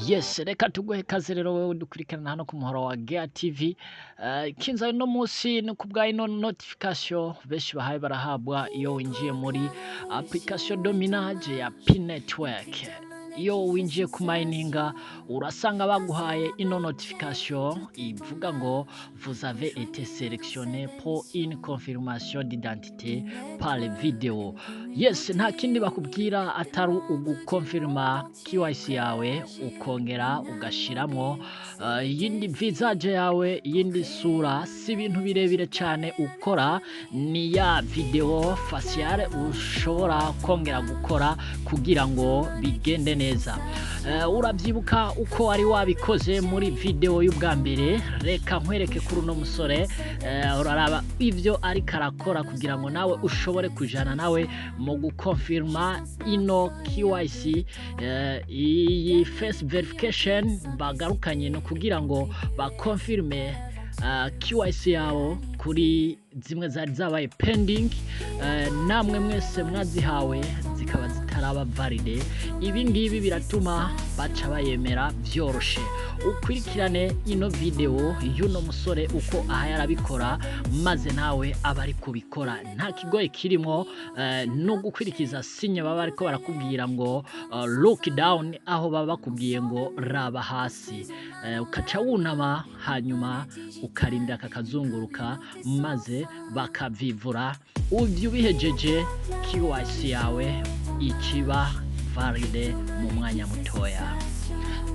Yes, reka tuguhe kaze rero wewe dukurikirana hano ku muhoro wa Gea TV. Kinza no musi ni kubwa ino notification benshi bahaye barahabwa iyo winjiye muri application dominage ya P network. Iyo winjiye ku mininga urasanga baguhaye ino notification ivuga ngo vous avez été sélectionné pour une confirmation d'identité par vidéo. Yes, nta kindi bakubwira atari ugukonfirma KYC yawe ukongera ugashiramwo yindi visage yawe yindi sura, si ibintu birebire cyane ukora, ni ya video faciale ushobora kongera gukora kugira ngo bigende neza. Urabyibuka uko wari wabikoze muri video y'ubwa mbere, reka nkwereke kuri uno musore uraraba ivyo ari karakora kugira ngo nawe ushobore kujana nawe mu gukonfirma ino KYC. Iyi face verification bagarukanye no kugira ngo bakonfirme KYC yawo kuri zimwe zari zabaye pending, namwe mwese mwazihawe zikaba zitaraba valide. Ibi ngibi biratuma baca bayemera byoroshe. Ukurikirane ino video y'uno musore uko aha yarabikora, maze nawe abari kubikora nta kigoye kirimo, no gukurikiza sinye baba ariko barakubwira ngo look down, aho baba bakubwiye ngo raba hasi, ukaca wunama hanyuma ukarinda kakazunguruka maze bakavivura. Uvyo bihejeje KYC yawe ikiba valide mu mwanya mutoya.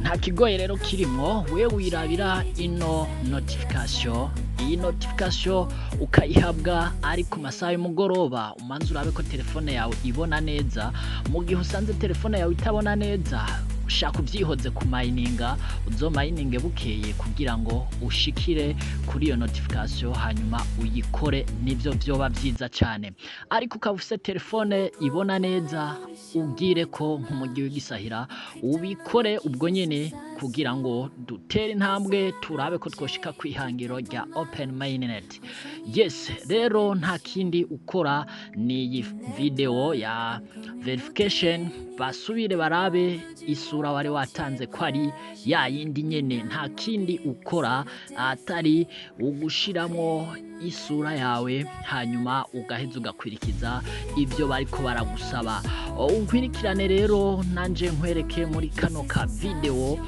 Nta kigoye rero kirimo, wewe wirabira ino notification. Iyi notification ukayihabwa ari ku masaha y'umugoroba, umanze urabe ko telefone yawe ibona neza. Mu gihe usanze telefone yawe itabona neza, ushaka ubyihoze ku mininga, uzo mininge bukeye kugira ngo ushikire kuri iyo notification hanyuma uyikore, nivyo vyoba byiza cyane. Ariko ukabufise telefone ibona neza, ubwire ko nk'umugi w'igisahira ubikore ubwo nyene kugira ngo dutere intambwe turabe ko twoshika kwihangiro rya open mainnet. Yes, rero nta kindi ukora ni video ya verification, basubire barabe isura wari watanze ko ari ya yindi nyene. Nta kindi ukora atari ugushiramo isura yawe hanyuma ugaheza ugakwirikiza ibyo bariko baragusaba. Ukwirikirane rero nanje nkwereke muri kano ka video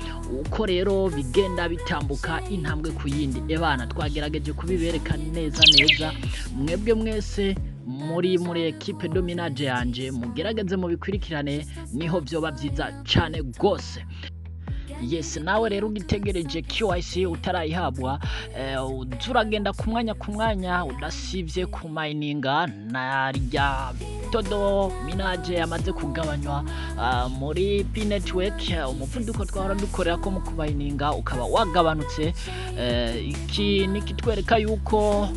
uko rero bigenda bitambuka intambwe ku yindi. Ebana twagerageje kubibereka neza mwebwe mwese muri equipe dominage yanje, mugerageze mu bikwirikirane niho byoba byiza cyane gose. Yes, nawe rero ugitegereje KYC utarayihabwa, turagenda ku mwanya udasivye ku mininga na rya todo minage yamaze kugabanywa muri P network. Umuvuduko twahora dukorera ko mu kumininga ukaba wagabanutse. Iki nikitwereka yuko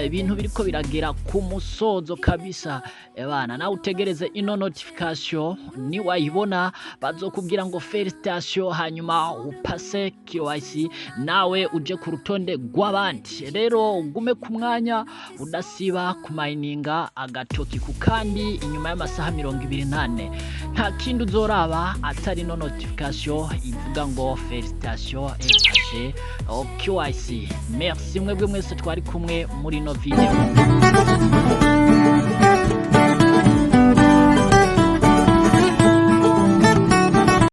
ibintu biriko biragera ku musozo kabisa. Ebana nawe utegereze ino notification, ni wayibona bazokubwira ngo felicitation, hanyuma upase KYC nawe uje ku rutonde rw'abandi. Rero ugume ku mwanya udasiba ku mininga agatoki ku kandi inyuma y'amasaha 28. Nta kindi uzoraba atari no notification ivuga ngo felicitation et KYC. Merci mwebwe mwese twari kumwe muri no video.